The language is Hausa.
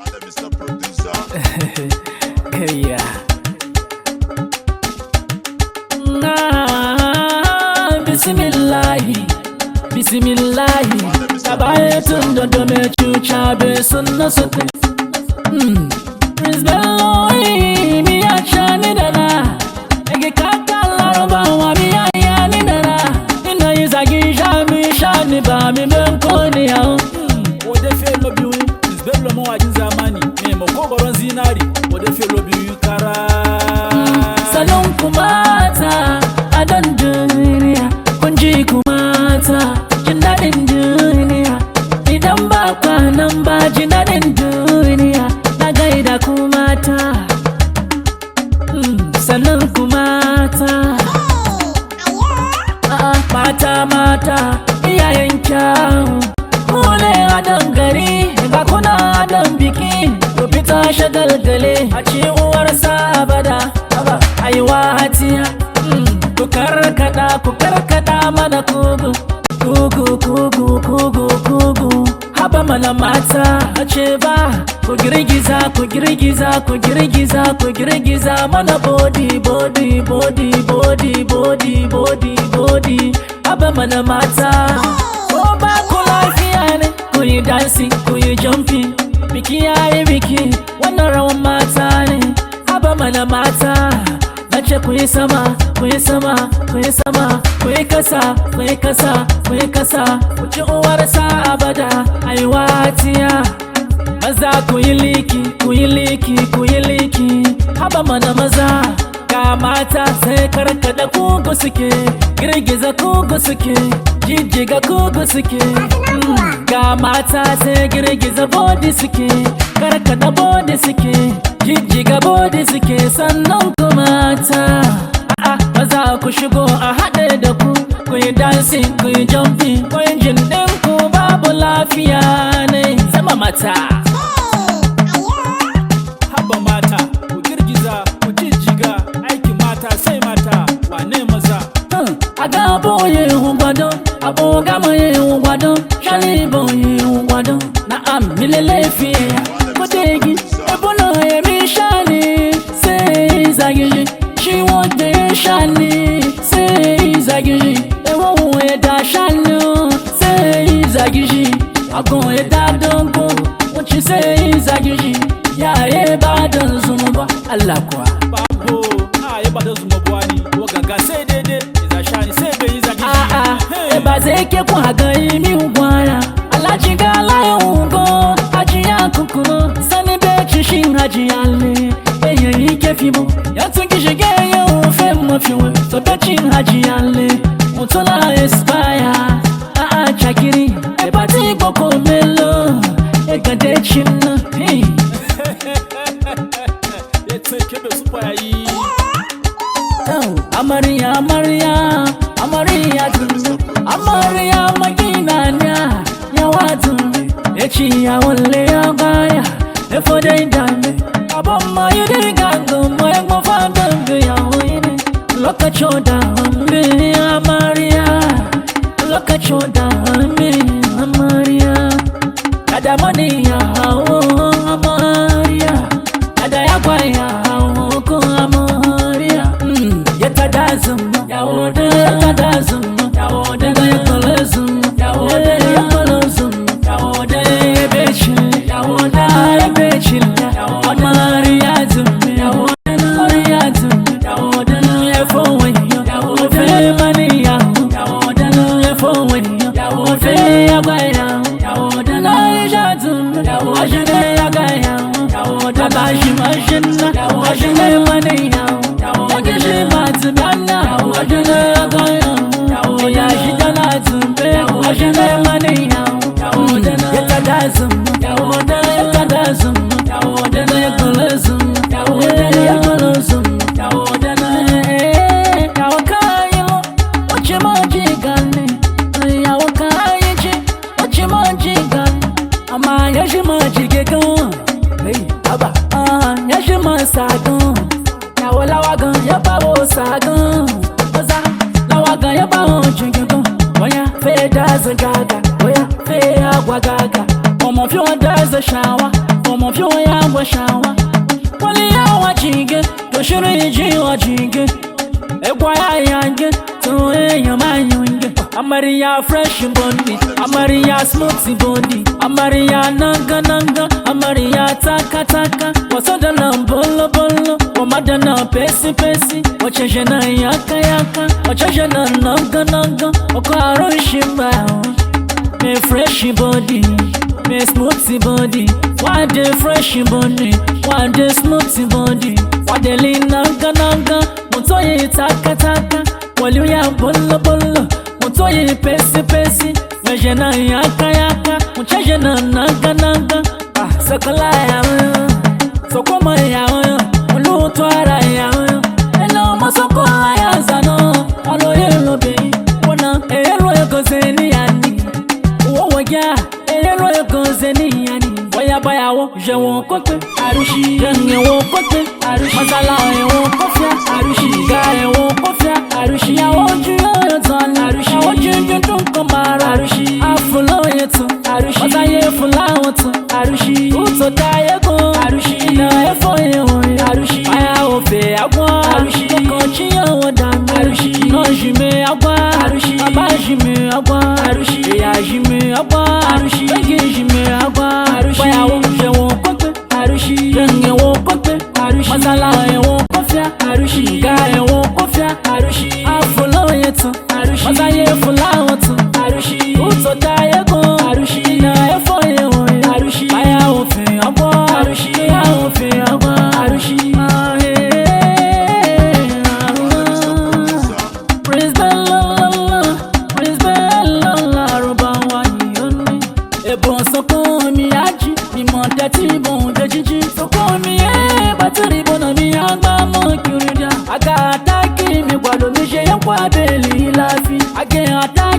Mr. Producer. Yeah. Bismillahi, Bismillahi. Tabaye tundo dome chucha be sunna sote. Prince Bello, mi achani dana. Ege kaka Larubawa mi ayani dana. Ina izagi shami shani ba mi menkoni yao. Ode fe lobi wi Prince Bello mo wajin zamani me mo ko baron zinari ode fe lobi wi kara Salon kumata adan duniya kunji kumata jin dadin duniya idan ba kwanan ba jin dadin duniya na gaida kumata salon kumata mata mata iyayen kyawu kule adan gari ba kuna adan biki ku fita shagalgale a ce uwarsa abada aiwa hatiya ku karkata mana kugu kugu kugu kugu kugu haba mana mata a ce ba ku girgiza ku girgiza ku girgiza ku girgiza mana body body body body body body body haba mana mata ko ba ku lafiya ne ku yi dancing ku yi jumping biki yayi biki wannan rawan mata ne haba mana mata nace ku yi sama ku yi sama ku yi sama ku yi kasa ku yi kasa ku yi kasa ku ci uwarsa abada aiwa tiya maza ku yi liki ku yi liki ku yi liki haba mana maza ga mata sai karkada kugu suke girgiza kugu suke jijjiga kugu suke ga mata sai girgiza body suke karkada body suke jijjiga body suke sannan ku mata maza ku shigo a haɗe da ku yi dancing ku yi jumping ku yi jin ɗinku babu lafiya ne sama mata haba mata ku girgiza ku jijjiga aikin mata sai mata wane maza agabo ye ungwado abogamo ye ungwado shalibo ye ungwado na amilele fiya kotegi ebono ye mishani say izagiji she want the shani say izagiji ewo ye da shanu say izagiji agon ye da dongo what you say izagiji ya ye badan zumba Allah kwa babo ye badan zumba bwani wo ganga sai dede izashani sai be izagiji ba zai ke ku haga yi mi ugwara alaji ga layo ungo aji ya kukuro sani be chishin haji ale eye yi ke fibo ya tungi shige ye o fe mo fiwe so be chin haji ale mutola expire chakiri e pati boko melo e gade chinna ye take be super yi Amaria Amaria Amaria Amaria maginanya ya watu echi ya wole ya baya efode ndame aboma yidi gango mo fandanga ya hoine loka choda me Amaria loka choda me Amaria kada mani ya hawo Amaria kada ya kwa ya hawo ko Amaria yatadazum yawoda yatadazum yawoda yakolazum yawoda yakolazum yawoda yebechil yawoda yebechil Amariazum yawoda Amariazum yawoda yefowe yawoda mania yawoda yefowe yawoda yagaya yawoda yajazum yawoda yagaya yawoda bashimashina yawoda mania Wagishi matubana, wajene agaya, oyashi jalatumbe, wajene maniya, yatadazum, yatadazum, yakolazum, yakolazum, yawakayo, ochimajigane, yawakayichi, ochimajigane, ama yashimajigekon, aba, yashimasagon. Lawagan ya bawo sagan oza lawagan ya bawo jingan oya fe daza gaga oya fe agwa gaga omo fi won daza shawa Como fio ya washawa Wali ya wajige Toshiri ji wajige Egwa ya yange Toe ya mayunge Amaria fresh body Amaria smoothie body Amaria nanga nanga Amaria taka taka Wasadana bolo bolo Wamadana pesi pesi Wachajana yaka yaka Wachajana nanga nanga Okaro shimba Me fresh body Me smoothie body Why the fresh body Why the smoothie body Why the lean nanga nanga Mutoye taka taka Waluya bolo bolo Mutoye pesi pesi Wajana yaka yaka Muchajana nanga nanga Sakala ya Sokoma ya Ulutuara ya Elo masoko ya zano Alo yelo be Wana elo ya gozeni yani Uwawagya elo ya gozeni yani Waya baya wo Je won kote Arushi Denge won kote Arushi Masala ya won kofia Arushi Ga ya won kofia Arushi Ya woju yo zon Arushi Ya woju jundun komara Arushi Afulo yetu Arushi Masa ye fula wotu Arushi Uto daye go Arushi Ina efo ye woye Arushi Aya ofe agwa Arushi Koko chiyo wadami Arushi No jime agwa Arushi Aba jime agwa Arushi Eya jime agwa Arushi Ege jime agwa Arushi Waya wo je won kote Arushi Denge won kote Arushi Masala ye won kofia Arushi Ga ye won kofia Arushi Afulo yetu Arushi Masa ye fula wotu Arushi Uto daye go Arushi Ina efo ye woye Arushi Aya ofe agwa Arushi Eya ofe agwa Arushi Praise BELLO Praise BELLO Larubawa Ebon soko mi aji Mi monte ti bon de jiji Soko mi bateri bona mi agba mo kirida Aga ataki mi gwalo mi je yankwa beli lafi Age ataki